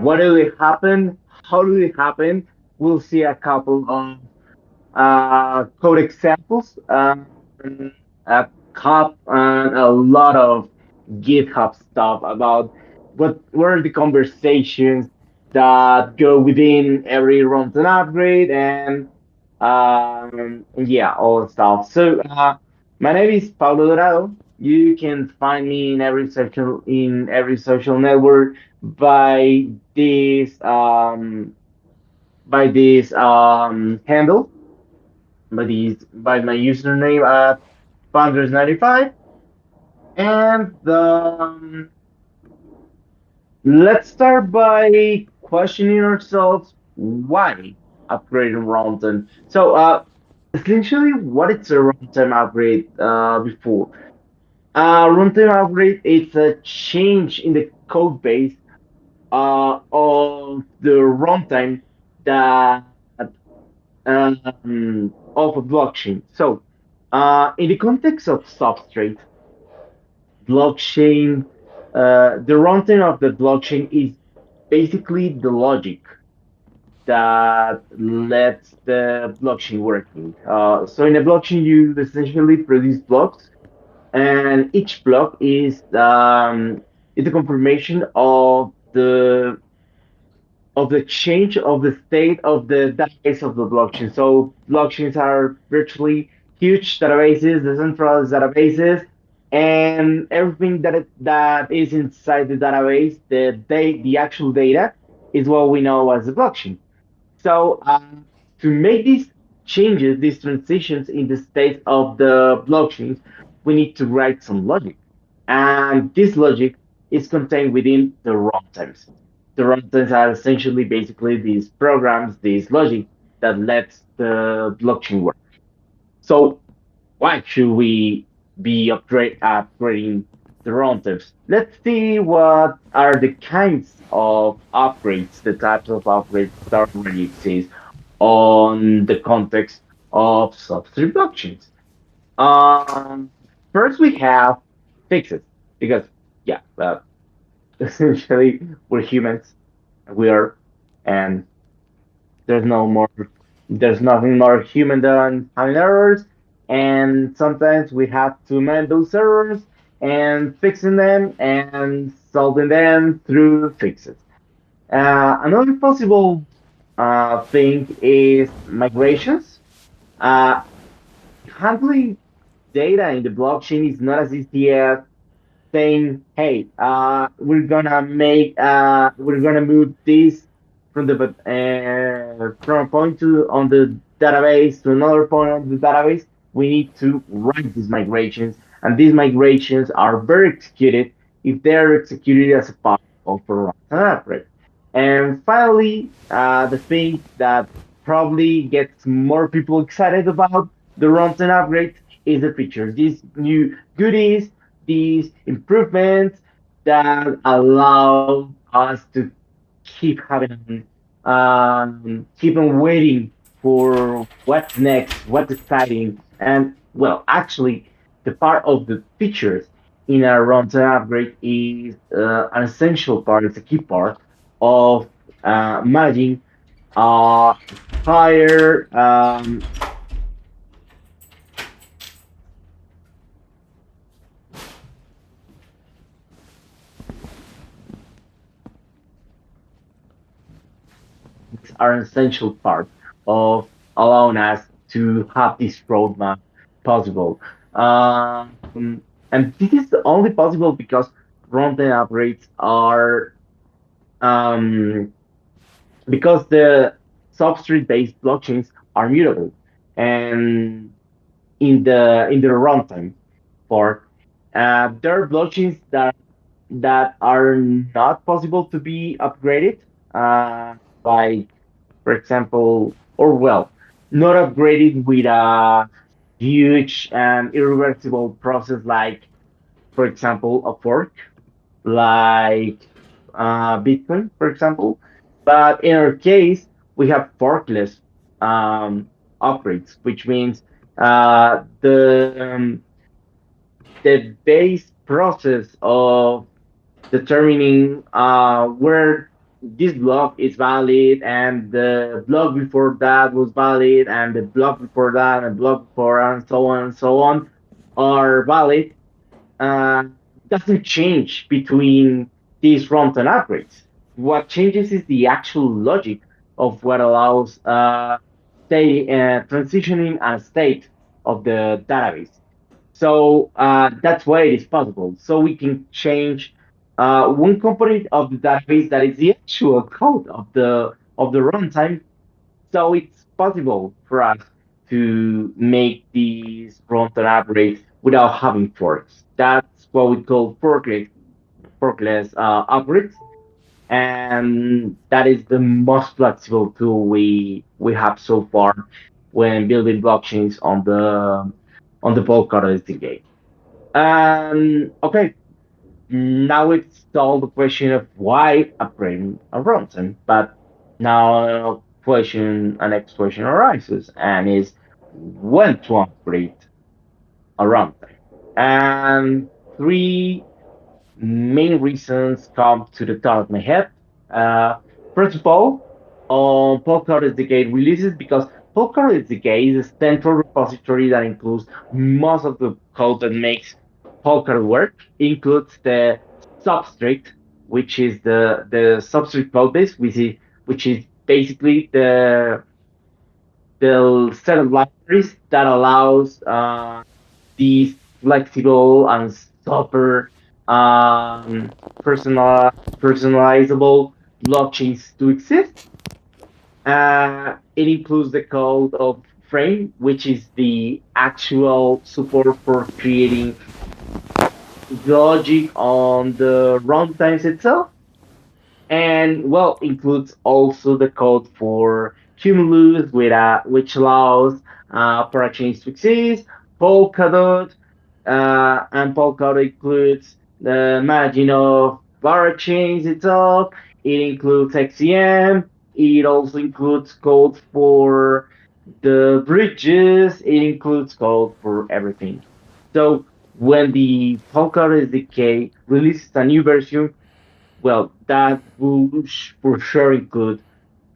what do they happen? How do they happen? We'll see a couple of code examples, a cup, and a lot of GitHub stuff about what are the conversations that go within every runtime upgrade and yeah, all the stuff. So my name is Pablo Dorado. You can find me in every social network by this handle by my username at Founders95. And let's start by questioning ourselves why upgrading runtime. So essentially, what is a runtime upgrade before? Runtime upgrade is a change in the code base of the runtime that of a blockchain. So, in the context of substrate, blockchain, the runtime of the blockchain is basically the logic that lets the blockchain working. So in a blockchain, you essentially produce blocks, and each block is a confirmation of the change of the state of the database of the blockchain. So blockchains are virtually huge databases, decentralized databases, and everything that is inside the database, the actual data, is what we know as a blockchain. So to make these changes, these transitions in the state of the blockchains, we need to write some logic, and this logic is contained within the runtimes. The runtimes are essentially basically these programs, this logic that lets the blockchain work. So why should we be upgrading the runtimes? Let's see what are the kinds of upgrades, the types of upgrades that already exist on the context of substrate blockchains. Um, First we have fixes because yeah, essentially we're humans, we are, and there's no more, there's nothing more human than having errors, and sometimes we have to mend those errors and fixing them and solving them through fixes. Another possible thing is migrations. Uh, Handling data in the blockchain is not as easy as saying, "Hey, we're gonna move this from a point to on the database to another point on the database." We need to write these migrations, and these migrations are very executed if they're executed as a part of a runtime upgrade. And finally, the thing that probably gets more people excited about the runtime upgrades is the features. These new goodies, these improvements that allow us to keep on waiting for what's next, what's exciting, and well, actually, the part of the features in a runtime upgrade is an essential part. It's a key part of managing uh, higher are an essential part of allowing us to have this roadmap possible. And this is only possible because runtime upgrades are um, because the substrate-based blockchains are mutable, and in the runtime part, there are blockchains that are not possible to be upgraded, like for example, or well, not upgraded with a huge and irreversible process like, for example, a fork, like Bitcoin, for example. But in our case, we have forkless um, upgrades, which means the base process of determining where this block is valid, and the block before that was valid, and the block before that, and block before, and so on, are valid, uh, doesn't change between these runtime upgrades. What changes is the actual logic of what allows transitioning and state of the database. So that's why it is possible. So we can change one component of the database that is the actual code of the runtime. So it's possible for us to make these runtime upgrades without having forks. That's what we call forkless upgrades, and that is the most flexible tool we have so far when building blockchains on the Polkadot SDK. Okay, now it's all the question of why upgrading a runtime. But now a next question arises, and is when to upgrade a runtime. And three main reasons come to the top of my head. Uh, First of all, on Polkadot SDK releases, because Polkadot SDK is a central repository that includes most of the code that makes Polkadot work. It includes the substrate, which is the substrate code base, which is basically the set of libraries that allows these flexible and super um, personal, personalizable blockchains to exist. It includes the code of Frame, which is the actual support for creating logic on the runtimes itself, and well, includes also the code for Cumulus, which allows parachains to exist. Polkadot, and Polkadot includes the managing of parachains itself. It includes XCM. It also includes code for the bridges. It includes code for everything. So when the Polkadot SDK releases a new version, well, that will for sure include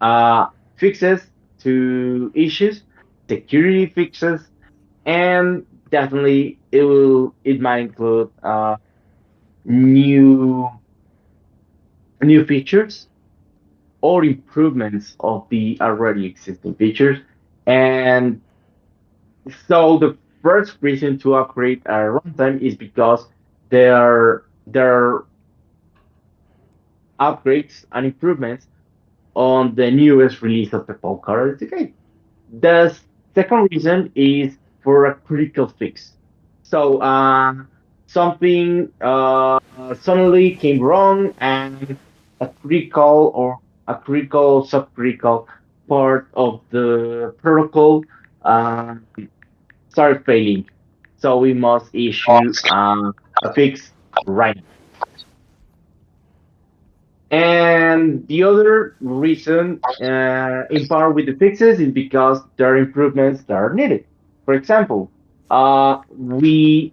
uh, fixes to issues, security fixes, and definitely it might include new new features or improvements of the already existing features. And so the first reason to upgrade a runtime is because there are upgrades and improvements on the newest release of the Polkadot SDK. The second reason is for a critical fix. So something suddenly came wrong, and a critical or a critical subcritical part of the protocol uh, started failing. So we must issue a fix right. And the other reason, in part with the fixes, is because there are improvements that are needed. For example, we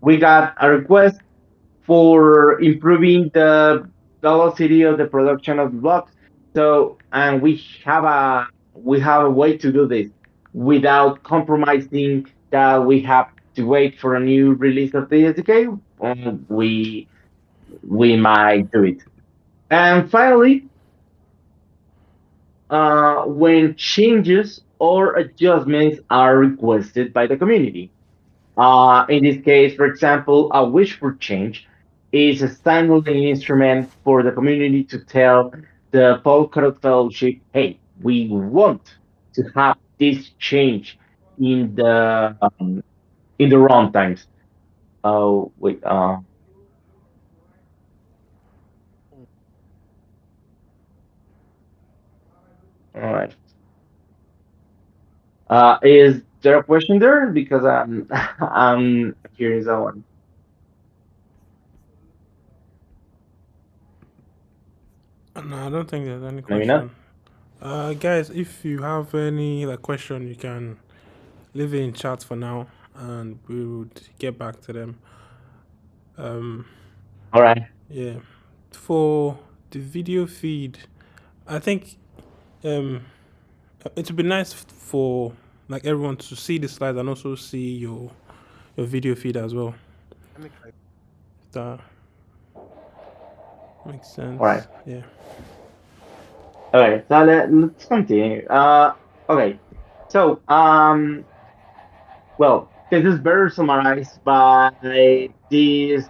we got a request for improving the velocity of the production of the blocks. So, and we have a way to do this without compromising that we have to wait for a new release of the SDK. We might do it. And finally, when changes or adjustments are requested by the community. In this case, for example, a wish for change is a standalone instrument for the community to tell the Polkadot Fellowship, hey, we want to have this change in the runtimes. Oh, wait. All right. Is there a question there? Because I'm I'm curious on one. No, I don't think there's any Maybe not. question. Guys, if you have any like question, you can leave it in chat for now, and we would get back to them. Um, All right. yeah. For the video feed. I think um, it would be nice for like everyone to see the slides and also see your video feed as well. That makes All right. sense. Yeah. Okay. So let's continue. Okay. So well, this is better summarized by this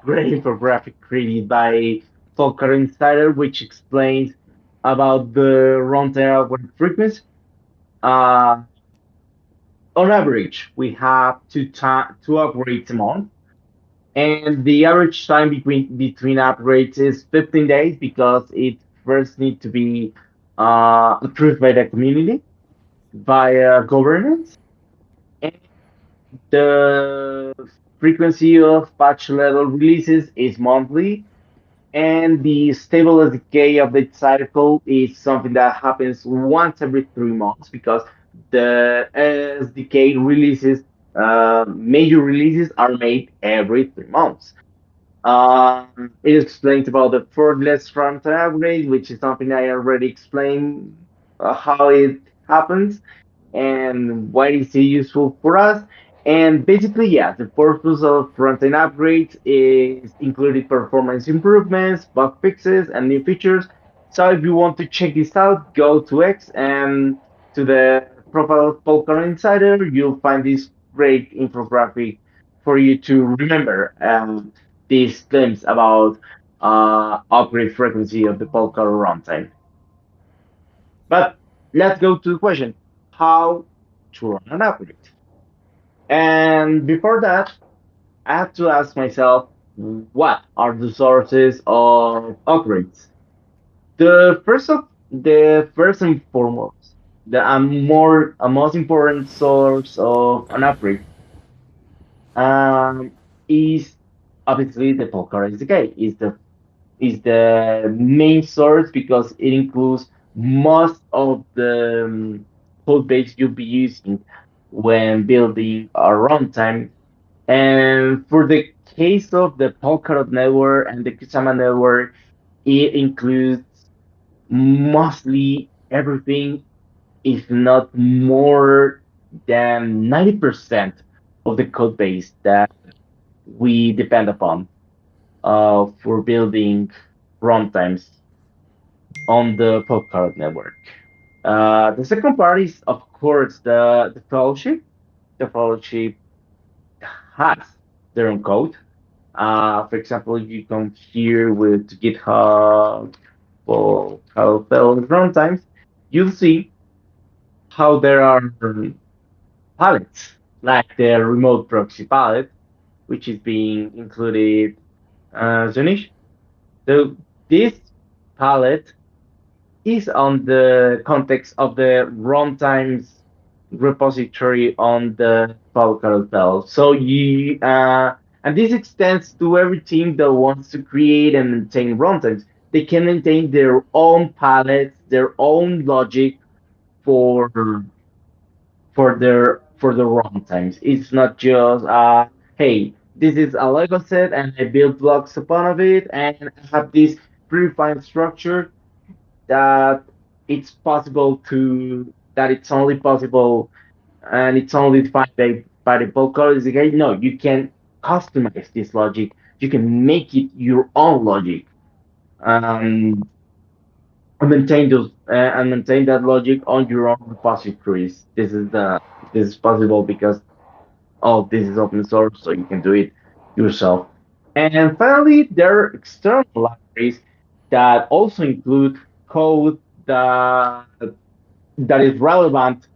great infographic created by Polkadot Insider, which explains about the runtime upgrade frequency. Uh, on average, we have two upgrades a month, and the average time between upgrades is 15 days because it first need to be approved by the community via governance, and the frequency of patch level releases is monthly, and the stable decay of the cycle is something that happens once every 3 months because the SDK releases, major releases are made every 3 months. It explains about the forkless runtime upgrade, which is something I already explained how it happens and why is it useful for us. And basically, yeah, the purpose of runtime upgrades is included performance improvements, bug fixes, and new features. So if you want to check this out, go to X and to the profile of Polkadot Insider. You'll find this great infographic for you to remember these claims about upgrade frequency of the Polkadot runtime. But let's go to the question: how to run an upgrade? And before that, I have to ask myself, what are the sources of upgrades? The first and foremost, a most important source of an upgrade um, is obviously the Polkadot SDK. Is the main source because it includes most of the code base you'll be using when building a runtime. And for the case of the Polkadot network and the Kusama network, it includes mostly everything, if not more than 90% of the code base that we depend upon for building runtimes on the Polkadot network. The second part is, of course, the fellowship. The fellowship has their own code. For example, you come here with GitHub for how Polkadot runtimes, you'll see how there are palettes, like the remote proxy palette, which is being included Zunish. So this palette is on the context of the runtimes repository on the Polkadot Bell. So and this extends to every team that wants to create and maintain runtimes. They can maintain their own palettes, their own logic for for the runtimes. It's not just hey, this is a Lego set and I build blocks upon of it and I have this predefined structure that it's only possible and it's only defined by the bulk code. Okay, no, you can customize this logic. You can make it your own logic um, and maintain that logic on your own repositories. This is possible because all this is open source, so you can do it yourself. And finally, there are external libraries that also include code that that is relevant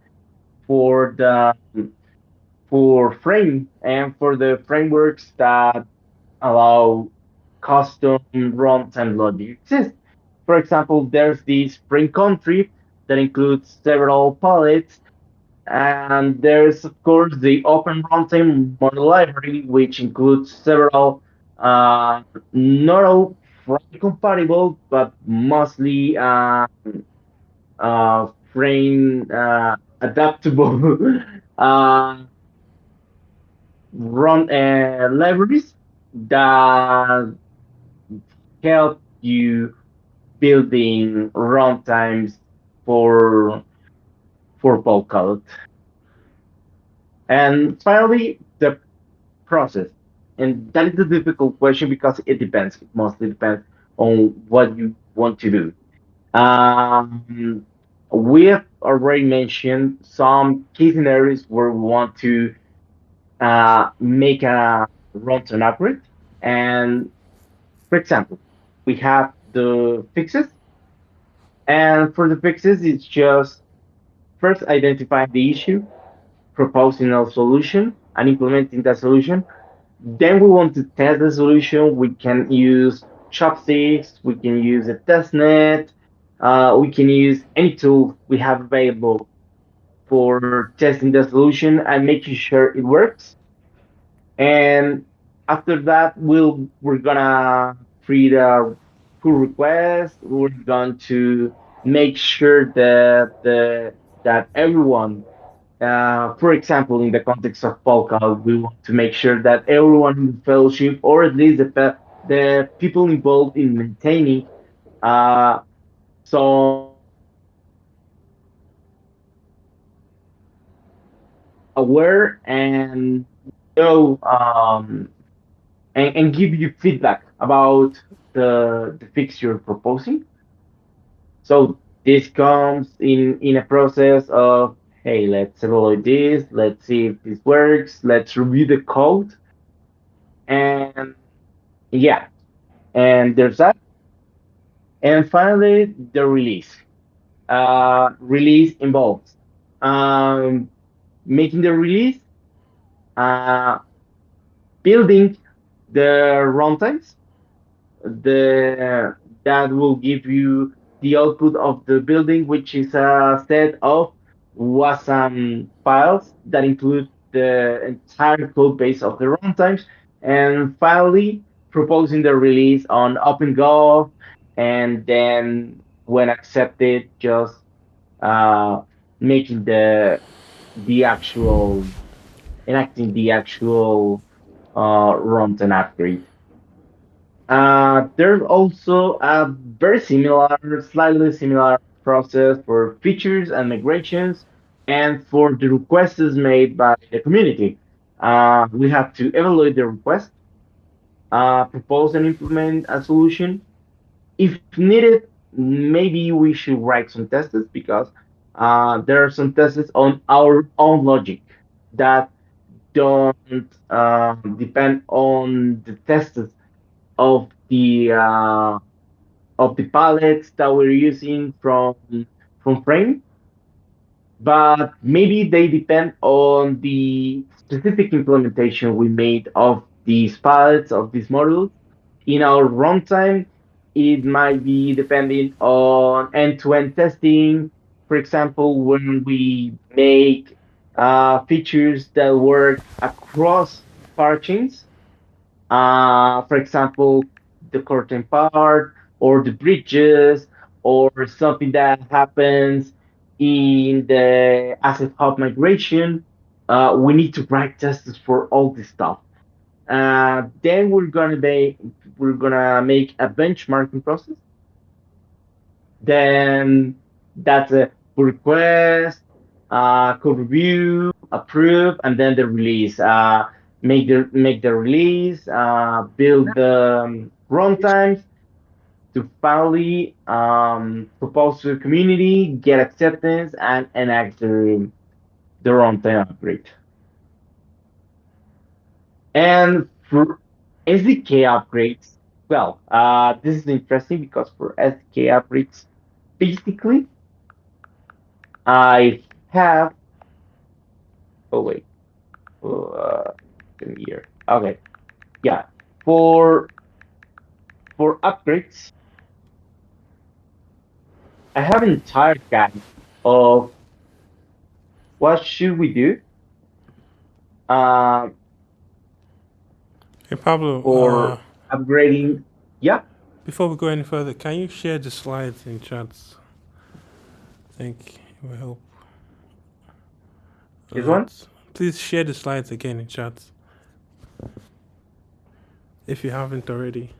for the for frame and for the frameworks that allow custom runtime logic exist. For example, there's the Spring Country that includes several palettes, and there's of course the Open Runtime model library, which includes several not all frame compatible, but mostly frame adaptable run libraries that help you. building runtimes for Polkadot. And finally, the process. And that is a difficult question because it depends. It mostly depends on what you want to do. Um, we have already mentioned some key scenarios where we want to make a runtime upgrade. And for example, we have the fixes. And for the fixes, it's just first identifying the issue, proposing a solution, and implementing that solution. Then we want to test the solution. We can use chopsticks, we can use a testnet, we can use any tool we have available for testing the solution and making sure it works. And after that, we're gonna create a pull request. We're going to make sure that that everyone, for example, in the context of Polka, we want to make sure that everyone in the fellowship, or at least the people involved in maintaining uh, some aware and know and give you feedback about the fix you're proposing. So this comes in a process of, hey, let's evaluate this, let's see if this works, let's review the code, and yeah, and there's that. And finally, the release. Release involves um, making the release, uh, building the runtimes, the that will give you the output of the building, which is a set of WASM files that include the entire code base of the runtimes, and finally proposing the release on OpenGov, and then when accepted, just uh, making the actual enacting the actual runtime upgrade. There's also a very similar, slightly similar process for features and migrations and for the requests made by the community. We have to evaluate the request, propose and implement a solution. If needed, maybe we should write some tests because there are some tests on our own logic that don't depend on the tests of the palettes that we're using from Frame, but maybe they depend on the specific implementation we made of these palettes of these models. In our runtime, it might be depending on end-to-end testing. For example, when we make features that work across parachains, for example, the curtain part or the bridges or something that happens in the asset hub migration. We need to write tests for all this stuff. Then we're gonna make a benchmarking process. Then that's a pull request, code review, approve, and then the release. Make the release, build the runtimes to finally propose to the community, get acceptance, and enact the runtime upgrade. And for SDK upgrades, well, this is interesting because for SDK upgrades, basically, I have. Oh wait, uh, give me here. Okay, yeah. For for upgrades, I have an entire guide of what should we do uh, Hey Pablo, for upgrading. Yeah, before we go any further, can you share the slides in chats? I think it will help a this one. lot. Please share the slides again in chats if you haven't already.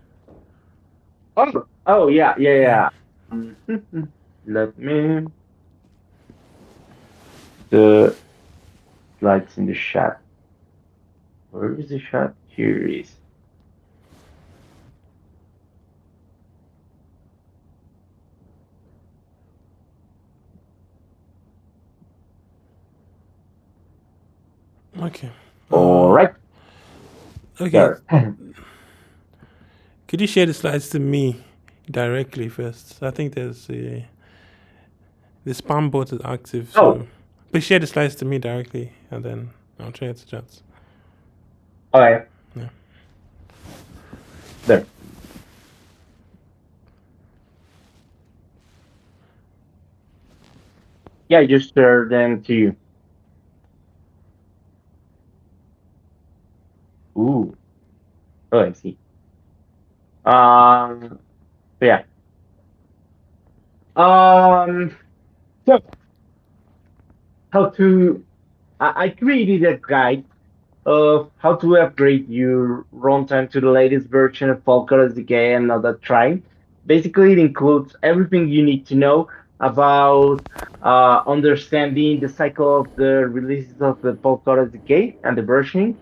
Oh, yeah, yeah, Yeah. yeah. Let me the slides in the chat. Where is the chat? Here it is. Okay. All right, Okay. there. Could you share the slides to me directly first? I think the spam bot is active, so Oh, please share the slides to me directly, and then I'll try to chat. okay, Yeah. there. Yeah, I just share them to you. Ooh, oh, I see. So yeah. Um, so how to? I created a guide of how to upgrade your runtime to the latest version of Polkadot SDK and all that trying. Basically, it includes everything you need to know about understanding the cycle of the releases of the Polkadot SDK and the versioning.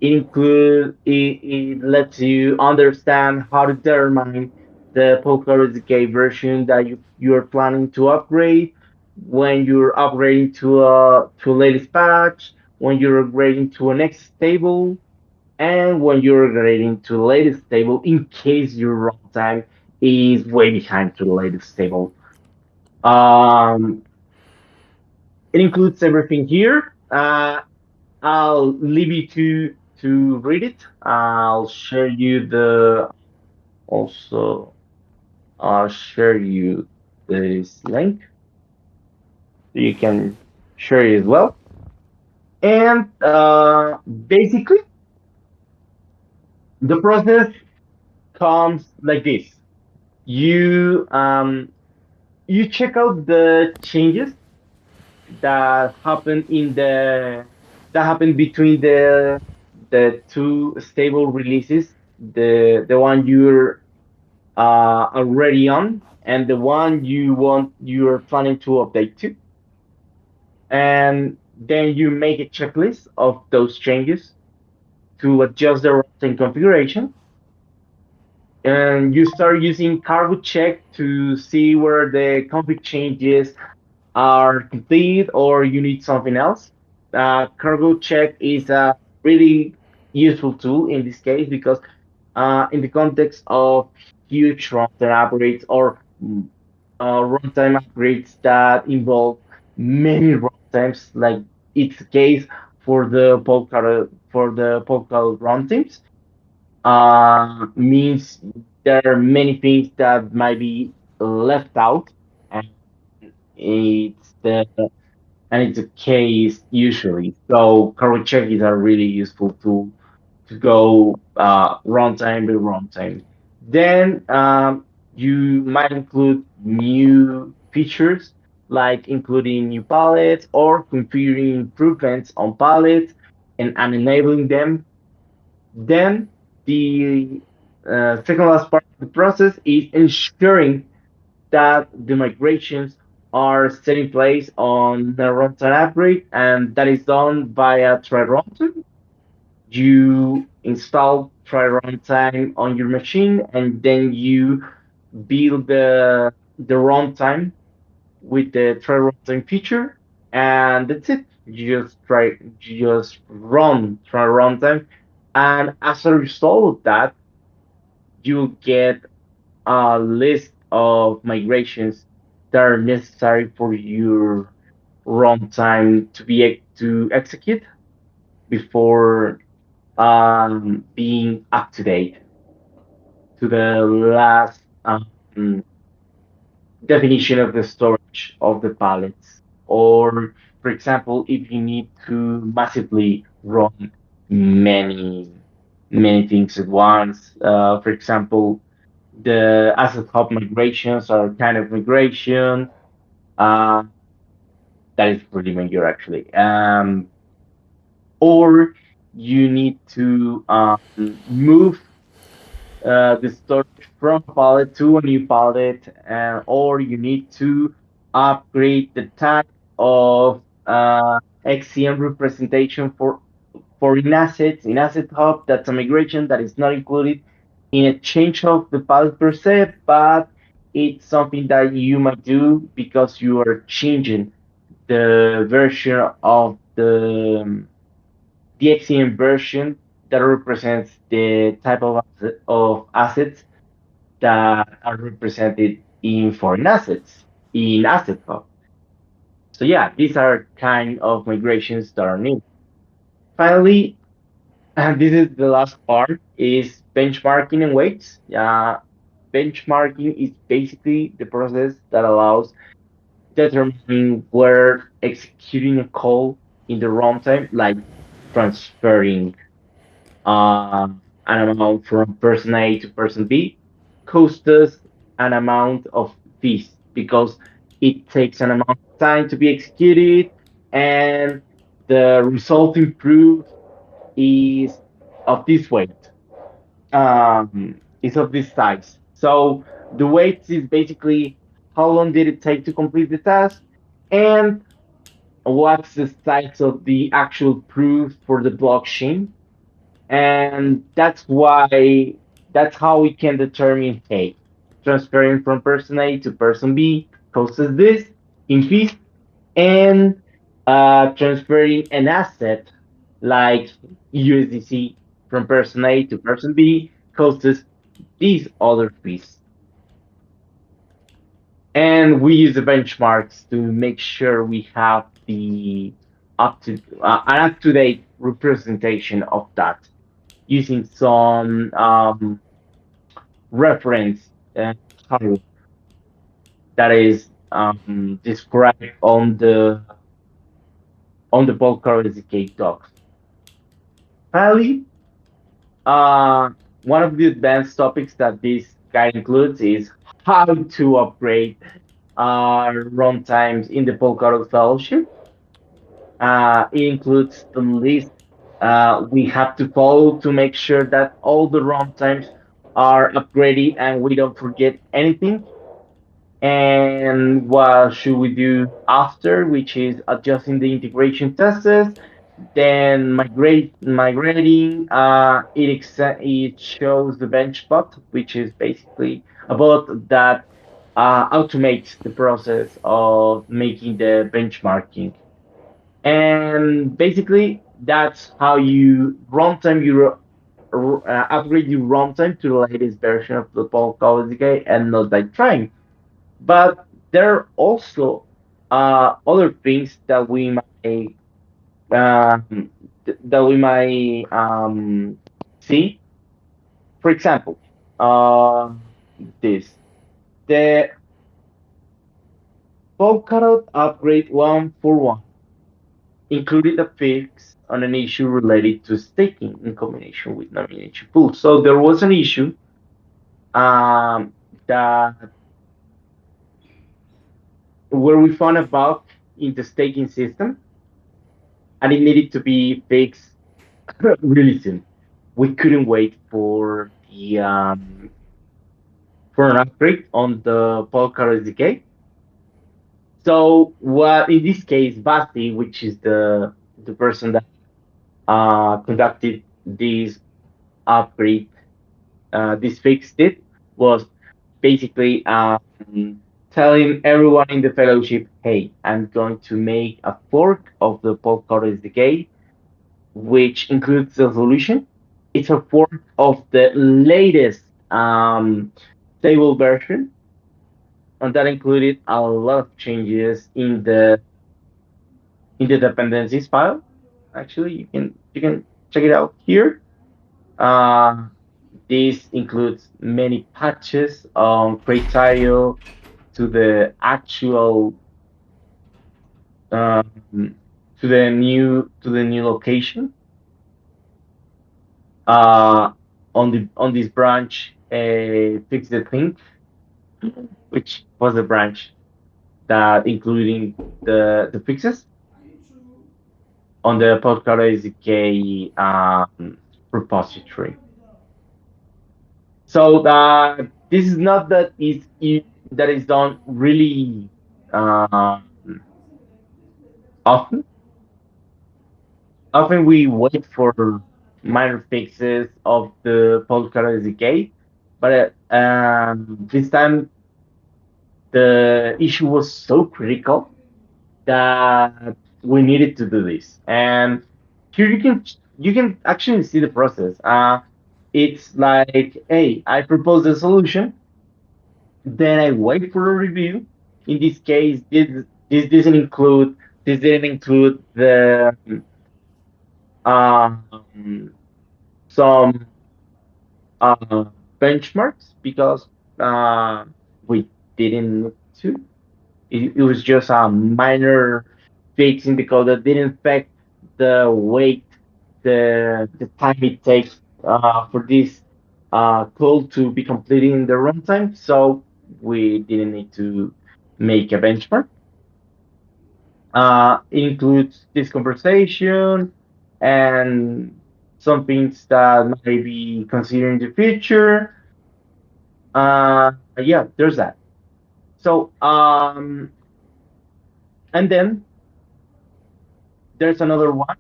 It lets you understand how to determine the Polkadot SDK version that you are planning to upgrade, when you're upgrading to a latest patch, when you're upgrading to a next stable, and when you're upgrading to the latest stable in case your runtime is way behind to the latest stable. Um, it includes everything here. I'll leave you to read it. I'll share you the also I'll share you this link so you can share it as well. And basically, the process comes like this: you you check out the changes that happen in that happen between the two stable releases, the one you're already on and the one you're planning to update to, and then you make a checklist of those changes to adjust the runtime configuration, and you start using cargo check to see where the config changes are complete or you need something else. Cargo check is a really useful tool in this case because in the context of huge runtime upgrades or runtime upgrades that involve many runtimes, like it's the case for the Polkadot runtimes, means there are many things that might be left out, and it's the and it's a case usually. So current check is a really useful tool to go runtime by runtime. Then you might include new features like including new palettes or configuring improvements on palettes and enabling them. Then the second last part of the process is ensuring that the migrations are set in place on the runtime upgrade, and that is done via try-runtime. You install try-runtime on your machine, and then you build the runtime with the try-runtime feature, and that's it. You just run try-runtime, and as a result of that, you get a list of migrations that are necessary for your runtime to to execute before being up to date to the last definition of the storage of the pallets. Or, for example, if you need to massively run many many things at once. For example, the asset hub migrations are kind of migration uh, that is pretty major actually. Or you need to move. the storage from a palette to a new palette, and or you need to upgrade the type of XCM representation for in assets in Asset Hub. That's a migration that is not included in a change of the palette per se, but it's something that you might do because you are changing the version of the XCM version that represents the type of assets that are represented in foreign assets in Asset Hub. So yeah, these are kind of migrations that are needed. Finally, and this is the last part, is benchmarking and weights. Benchmarking is basically the process that allows determining where executing a call in the runtime, like transferring an amount from person A to person B, costs us an amount of fees because it takes an amount of time to be executed, and the resulting proof is of this weight, is of this size. So the weight is basically how long did it take to complete the task, and what's the size of the actual proof for the blockchain. And that's how we can determine, hey, transferring from person A to person B costs us this in fees, and transferring an asset like USDC from person A to person B costs us these other fees. And we use the benchmarks to make sure we have the an up to date representation of that using some reference how that is described on the Polkadot SDK docs. Finally, uh, one of the advanced topics that this guide includes is how to upgrade runtimes in the Polkadot Fellowship. It includes the list we have to follow to make sure that all the runtimes are upgraded and we don't forget anything. And what should we do after, which is adjusting the integration tests, then migrating. It shows the bench bot, which is basically a bot that automates the process of making the benchmarking. And basically, that's how you runtime your upgrade your runtime to the latest version of the Polkadot SDK, and not by trying. But there are also other things that um, that we might see. For example, this the Polkadot upgrade 141 included a fix on an issue related to staking in combination with nomination pools. So there was an issue um, that where we found a bug in the staking system, and it needed to be fixed really soon. We couldn't wait for an upgrade on the Polkadot SDK. So what in this case, Basti, which is the person that conducted this upgrade, this fixed it, was basically telling everyone in the fellowship, hey, I'm going to make a fork of the Polkadot SDK, which includes the solution. It's a fork of the latest stable version, and that included a lot of changes in the dependencies file. Actually, you can check it out here. Uh, this includes many patches on criteria to the actual um, to the new location uh, on this branch. Fix the thing, which was the branch that including the fixes on the Polkadot SDK repository. So this is not that that is done really uh, often. Often we wait for minor fixes of the Polkadot SDK, but this time the issue was so critical that we needed to do this. And here you can actually see the process. It's like, hey, I propose a solution, then I wait for a review. In this case, this didn't include the um, some uh, benchmarks because uh, we didn't need to. It was just a minor fix in the code that didn't affect the weight, the time it takes for this code to be completed in the runtime. So we didn't need to make a benchmark. It includes this conversation and some things that might be considered in the future. Yeah, there's that. So, and then there's another one,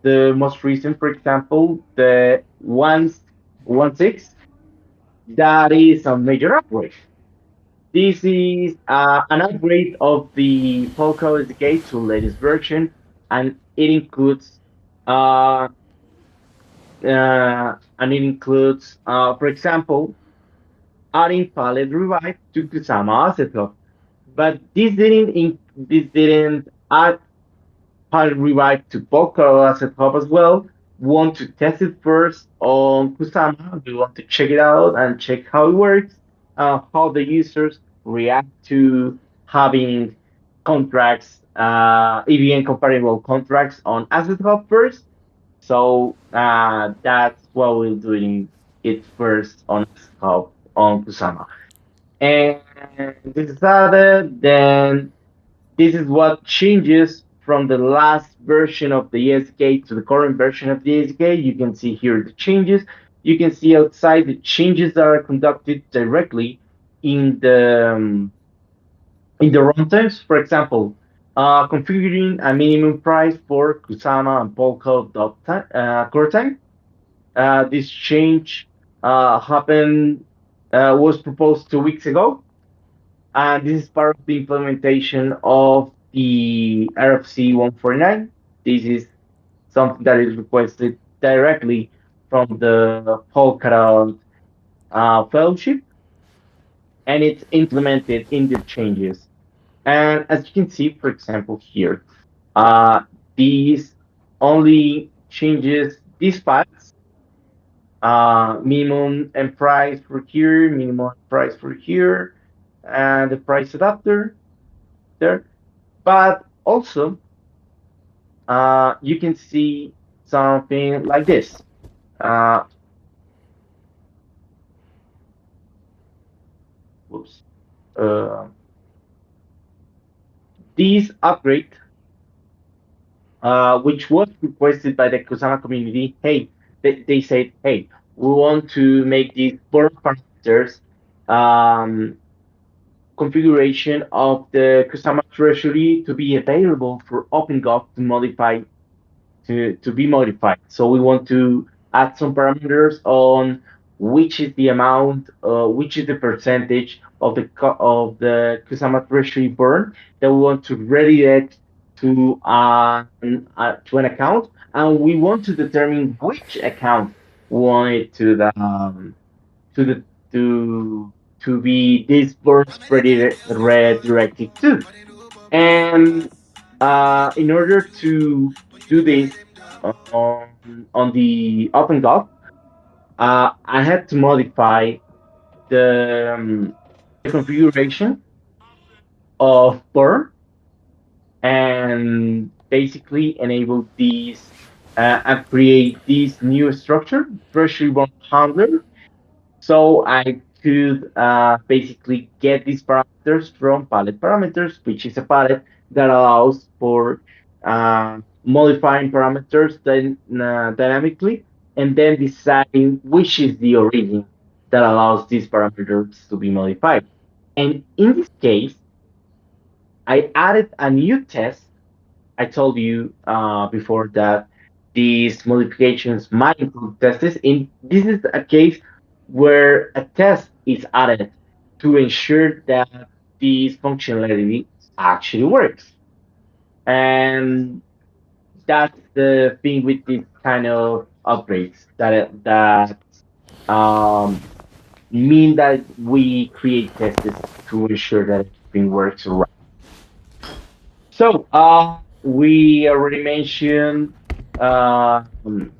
the most recent, for example, the 1.16, that is a major upgrade. This is an upgrade of the Polkadot SDK to latest version, and uh, for example, adding palette revive to Kusama asset hub. But this didn't add palette revive to Polkadot asset hub as well. We want to test it first on Kusama. We want to check it out and check how it works, how the users react to having contracts, EVM compatible contracts on asset hub first. So that's what we're doing it first on Hub on Kusama. And this is added, then this is what changes from the last version of the SDK to the current version of the SDK. You can see here the changes. You can see outside the changes that are conducted directly in the runtimes. For example, configuring a minimum price for Kusama and Polkadot core time. This change happened was proposed 2 weeks ago, and this is part of the implementation of the RFC 149. This is something that is requested directly from the Polkadot fellowship, and it's implemented in the changes. And as you can see, for example, here, uh, these only changes these paths, minimum and price for here, minimum price for here, and the price adapter there. But also, you can see something like this. Uh, whoops. Uh, this upgrade, which was requested by the Kusama community, hey, they said, hey, we want to make these four parameters configuration of the Kusama treasury to be available for OpenGov to be modified. So we want to add some parameters on which is the amount, which is the percentage of the Kusama treasury burn that we want to ready it to an account, and we want to determine which account we want it to the to to be this burn redirected to. And in order to do this on the OpenGov, I had to modify the configuration of Burn and basically enable these and create this new structure, Treasury Bond Handler. So I could basically get these parameters from palette parameters, which is a palette that allows for modifying parameters dynamically and then deciding which is the origin. that allows these parameters to be modified. And in this case, I added a new test. I told you before that these modifications might include tests. In this is a case where a test is added to ensure that this functionality actually works. And that's the thing with this kind of upgrades that mean that we create tests to ensure that everything works right. So, we already mentioned um,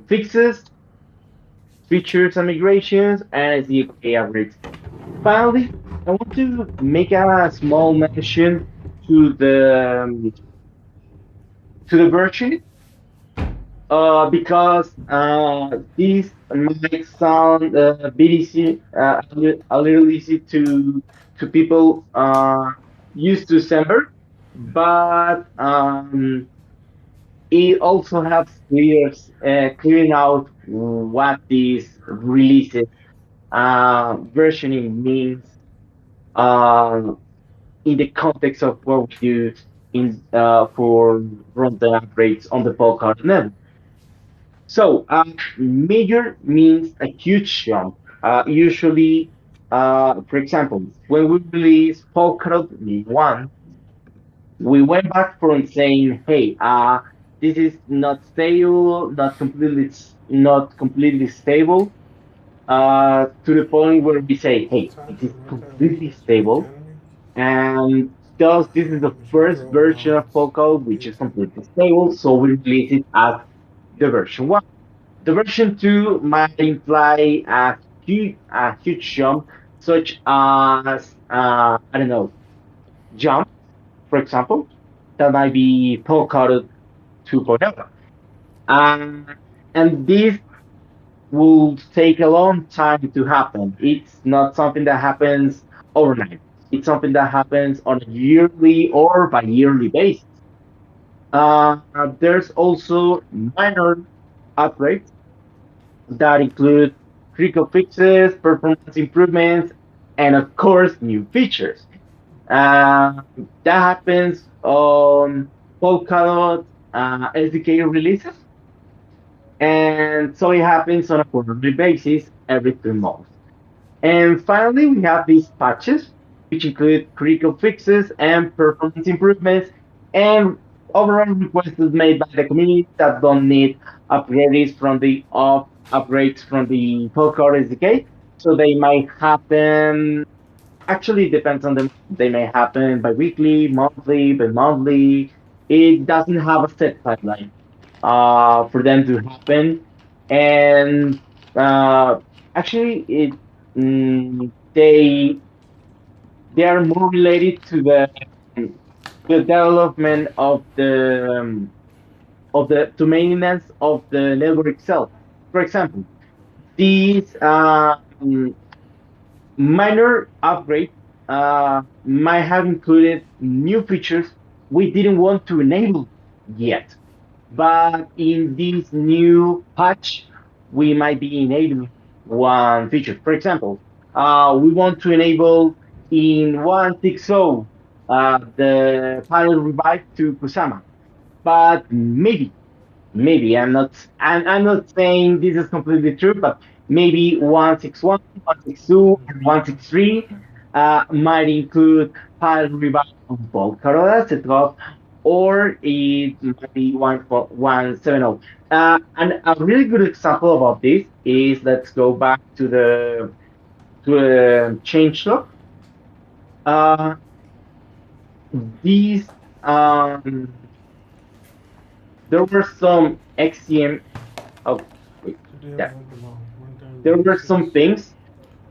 fixes, features, and migrations, and SDK upgrades. Finally, I want to make a small mention to the version because this might sound a bit easy, a little easy to people used to Semver, but it also helps clearing out what this releases versioning means uh, in the context of what we do in for runtime upgrades on the Polkadot network. So, major means a huge jump. Usually, for example, when we release Polkadot 1, we went back from saying, "Hey, this is not stable, not completely stable," to the point where we say, "Hey, it is completely stable," and thus this is the first version of Polkadot which is completely stable, so we release it as the version 1. The version 2 might imply a huge jump, such as, I don't know, jump, for example. That might be Polkadot 2.0. Um, and this will take a long time to happen. It's not something that happens overnight. It's something that happens on a yearly or by yearly basis. There's also minor upgrades that include critical fixes, performance improvements, and of course, new features. Uh, that happens on Polkadot SDK releases, and so it happens on a quarterly basis every 3 months. And finally, we have these patches, which include critical fixes and performance improvements, and overall requests made by the community that don't need upgrades from the Polkadot SDK. So they might happen. Actually, it depends on them. They may happen bi-weekly, monthly, bi-monthly. It doesn't have a set timeline for them to happen, and uh, actually, they are more related to the development of the maintenance of the network itself. For example, these minor upgrades might have included new features we didn't want to enable yet. But in this new patch, we might be enabling one feature. For example, we want to enable in 160 the pilot revive to Kusama. But maybe I'm not saying this is completely true, but maybe 161, 162, and 163 might include pilot revive of bulk Corolla setup, or it might be 170. And a really good example about this is, let's go back to the change log. Uh, these there were some XCM. Oh, wait, Today I'm yeah, talking about runtime there were releases, some things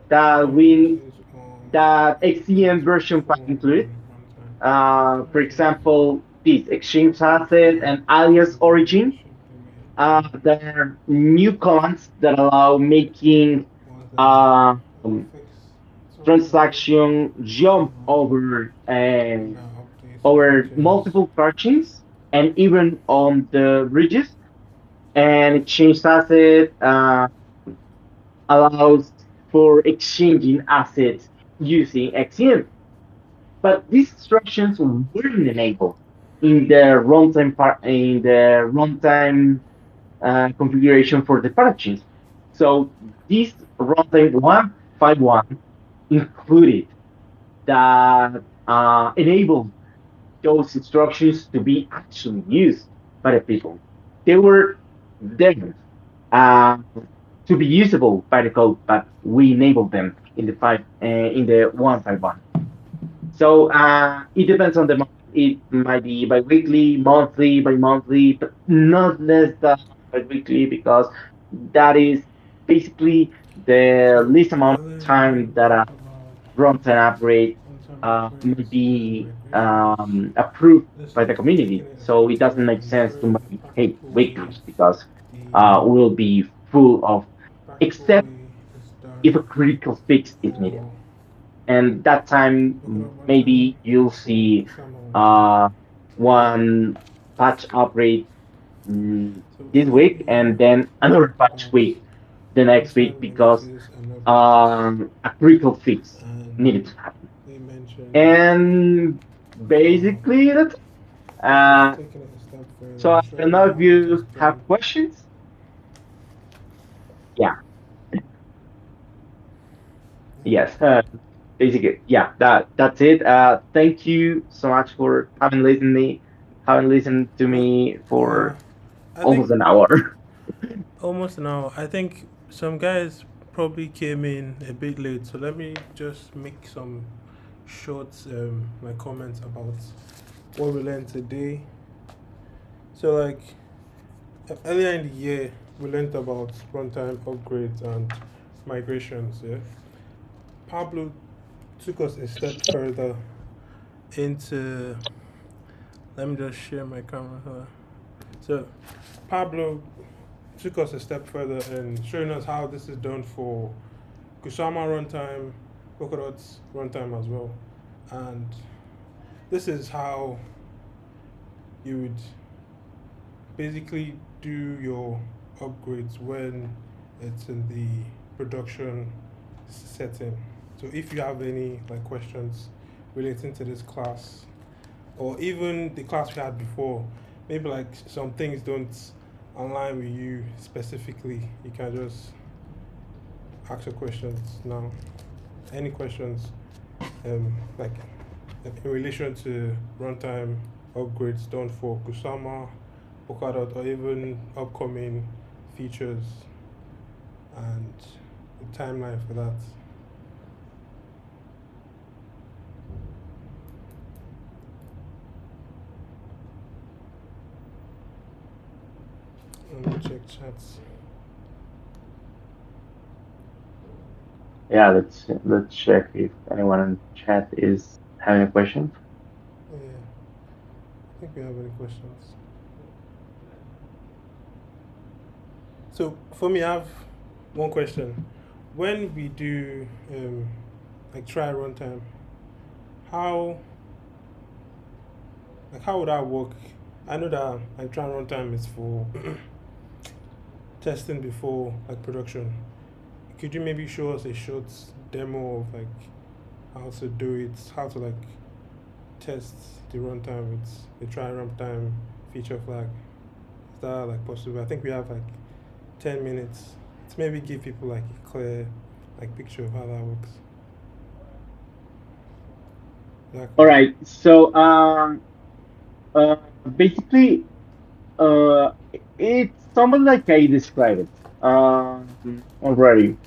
that we releases on that XCM version 5 included. full-on runtime. For example, this exchange asset and alias origin. There are new commands that allow making Once that um, fix, it's already updated. transaction jump And now updates and over features. multiple parchings and even on the ridges. and exchange asset allows for exchanging assets using XCM. But these instructions weren't enabled in the runtime configuration for the parachains. So this runtime 151 included that enabled those instructions to be actually used by the people. They were there uh, to be usable by the code, but we enabled them in the 151. So it depends on the month. It might be bi-weekly, monthly, bi-monthly, but not less than bi-weekly because that is basically the So least amount of earlier we time that a talked about runtime upgrade runtime might upgrades and be migrations. approved Let's by look the at taking community. it a So step it doesn't further make and sense to showing a make it practical way weekly because the we'll be full of, practical except way is if a done critical fix is needed. for And that time Polkadot Runtime maybe you'll and for see Kusama Runtime. uh, one patch upgrade So this earlier in week the year and then we another talked patch about week the next week runtime because releases and upgrades, a critical fix and needed to happen. they mentioned And how basically that's it. this was Uh, taken a step so further, I don't showing know if how it was you have done. questions. Yeah, yes. Basically, yeah, that's it. Thank you so much for having listened to Well, me uh, for I almost think an hour. almost now. I think some guys probably came in a bit late, so let me just make some short like comments about what we learned today. So like earlier in the year, we learned about runtime upgrades and migrations. Yeah, Pablo took us a step further into. Let me just share my camera here. So Pablo took us a step further and showing us how this is done for Kusama runtime, Polkadot runtime as well. And this is how you would basically do your upgrades when it's in the production setting. So if you have any like questions relating to this class or even the class we had before, maybe like some things don't align with you specifically, you can just ask your questions now. Any questions like in relation to runtime upgrades done for Kusama, Polkadot, or even upcoming features and the timeline for that. Let me check chats. Yeah, let's check if anyone in chat is having a question. Yeah, I think we have any questions. So for me, I have one question. When we do like try runtime, how how would that work? I know that like try runtime is for testing before like production. Could you maybe show us a short demo of like how to do it, how to like test the runtime with the try runtime feature flag? Is that like possible? I think we have like 10 minutes to maybe give people like a clear like picture of how that works. All Exactly. right. So uh, basically, it's something like I described it already.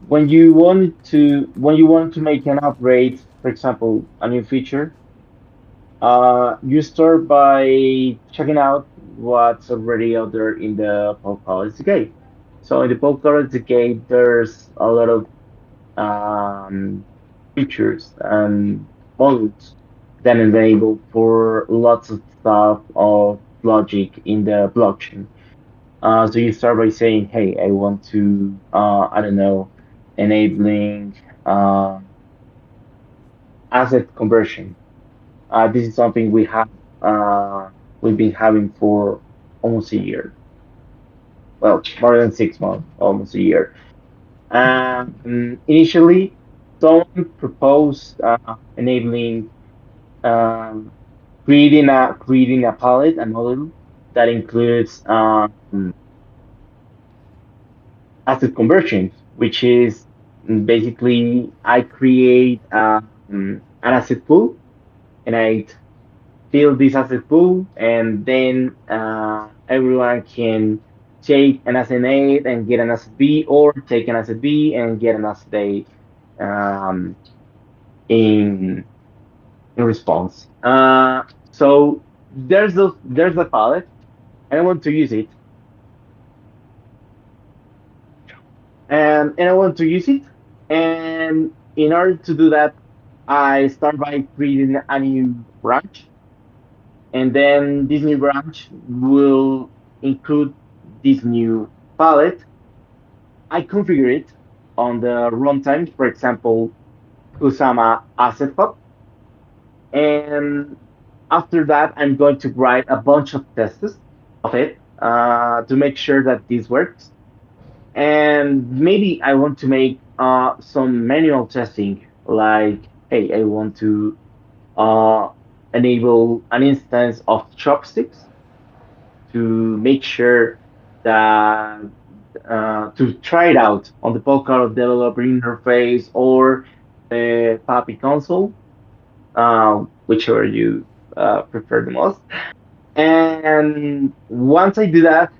When you want to make an upgrade, for example, a new feature, you start by checking out what's already out there in the Polkadot gate. So in the Polkadot gate, there's a lot of um, features and modules that enable for lots of stuff of logic in the blockchain. So you start by saying, "Hey, I want to, I don't know, enabling uh, asset conversion." This is something uh, we've been having for almost a year. well, more than 6 months, almost a year. Initially, someone proposed enabling um, creating a palette, a model that includes asset conversions, which is basically I create an asset pool and I fill this asset pool, and then everyone can take an asset A and get an asset B, or take an asset B and get an asset A um, in in response. So there's a palette, and I want to use it, and I want to use it, and in order to do that, I start by creating a new branch, and then this new branch will include this new palette. I configure it on the runtime, for example, Kusama Asset Hub, and after that, I'm going to write a bunch of tests of it to make sure that this works. And maybe I want to make some manual testing, like, hey, I want to uh, enable an instance of chopsticks to make sure that to try it out on the Polkadot developer interface or the Papi console, whichever you prefer the most. And once I do that,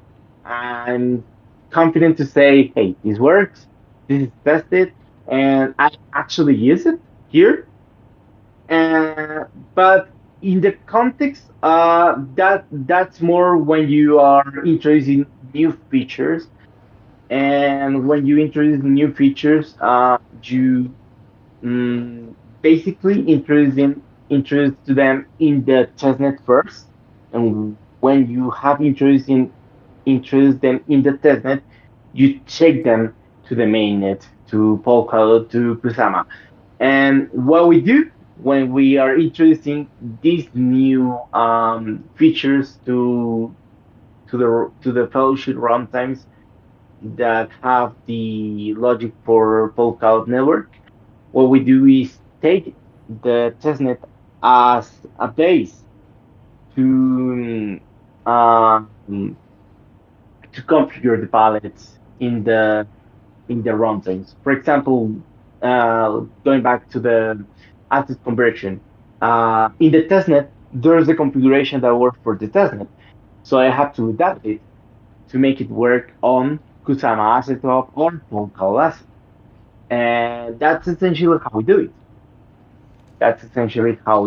I'm confident to say, hey, this works, this is tested, and I actually use it here. Uh, but in the context, that's more when you are introducing new features, and when you introduce new features, you mm, basically introduce to them in the testnet first, and when you have introduced them in the testnet, you take them to the mainnet, to Polkadot, to Kusama. And what we do when we are introducing these new features to the fellowship runtimes that have the logic for Polkadot network, what we do is take the testnet as a base to to configure the palettes in the runtimes. For example, going back to the asset conversion, in the testnet, there's a configuration that works for the testnet. So I have to adapt it to make it work on Kusama Asset Hub or Polkadot Asset. And that's essentially how we do it. That's essentially how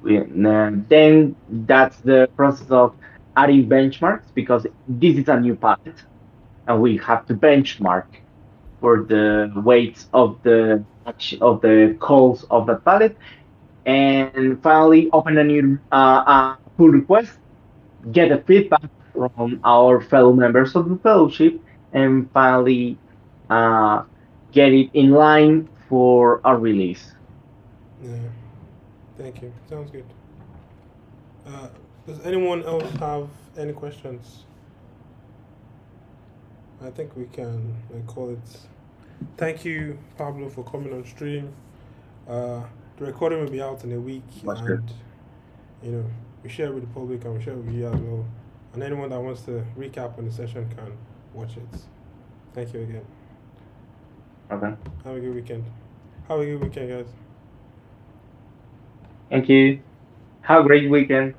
then that's the process of adding benchmarks, because this is a new palette and we have to benchmark for the weights of the calls of that palette, and finally open a new pull request, get a feedback from our fellow members of the fellowship, and finally uh, get it in line for a release. Yeah. Thank you. Sounds good. Uh, does anyone else have any questions? I think we can call it. Thank you, Pablo, for coming on stream. Uh, the recording will be out in a week, Pleasure. and you know we share it with the public and we share it with you as well. And anyone that wants to recap on the session can watch it. Thank you again. Okay. Have a good weekend. Have a good weekend, guys. Thank you. Have a great weekend.